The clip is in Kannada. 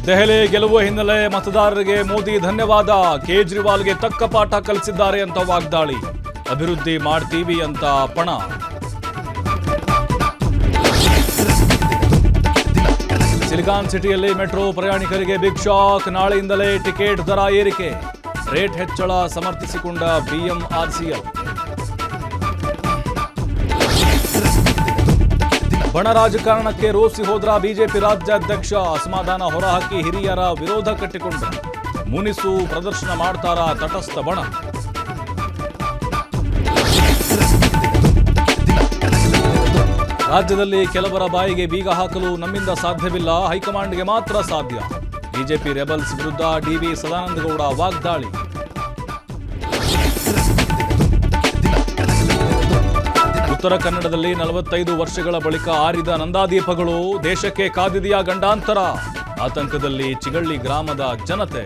ದೆಹಲಿ ಗೆಲುವು ಹಿನ್ನೆಲೆ ಮತದಾರರಿಗೆ ಮೋದಿ ಧನ್ಯವಾದ. ಕೇಜ್ರಿವಾಲ್ಗೆ ತಕ್ಕ ಪಾಠ ಕಲಿಸಿದ್ದಾರೆ ಅಂತ ವಾಗ್ದಾಳಿ. ಅಭಿವೃದ್ಧಿ ಮಾಡ್ತೀವಿ ಅಂತ ಪಣ. ಸಿಲಿಕಾನ್ ಸಿಟಿಯಲ್ಲಿ ಮೆಟ್ರೋ ಪ್ರಯಾಣಿಕರಿಗೆ ಬಿಗ್ ಶಾಕ್. ನಾಳೆಯಿಂದಲೇ ಟಿಕೆಟ್ ದರ ಏರಿಕೆ. ರೇಟ್ ಹೆಚ್ಚಳ ಸಮರ್ಥಿಸಿಕೊಂಡ ಬಿಎಂಆರ್ಸಿಎಲ್. ಬಣ ರಾಜಕಾರಣಕ್ಕೆ ರೋಸಿ ಹೋದ್ರ ಬಿಜೆಪಿ ರಾಜ್ಯಾಧ್ಯಕ್ಷ. ಅಸಮಾಧಾನ ಹೊರಹಾಕಿ ಹಿರಿಯರ ವಿರೋಧ ಕಟ್ಟಿಕೊಂಡ್ರು. ಮುನಿಸು ಪ್ರದರ್ಶನ ಮಾಡ್ತಾರ ತಟಸ್ಥ ಬಣ. ರಾಜ್ಯದಲ್ಲಿ ಕೆಲವರ ಬಾಯಿಗೆ ಬೀಗ ಹಾಕಲು ನಮ್ಮಿಂದ ಸಾಧ್ಯವಿಲ್ಲ, ಹೈಕಮಾಂಡ್ಗೆ ಮಾತ್ರ ಸಾಧ್ಯ. ಬಿಜೆಪಿ ರೆಬಲ್ಸ್ ವಿರುದ್ಧ ಡಿವಿ ಸದಾನಂದಗೌಡ ವಾಗ್ದಾಳಿ. ಉತ್ತರ ಕನ್ನಡದಲ್ಲಿ 45 ವರ್ಷಗಳ ಬಳಿಕ ಆರಿದ ನಂದಾದೀಪಗಳು. ದೇಶಕ್ಕೆ ಕಾದಿದೆಯಾ ಗಂಡಾಂತರ. ಆತಂಕದಲ್ಲಿ ಚಿಗಳ್ಳಿ ಗ್ರಾಮದ ಜನತೆ.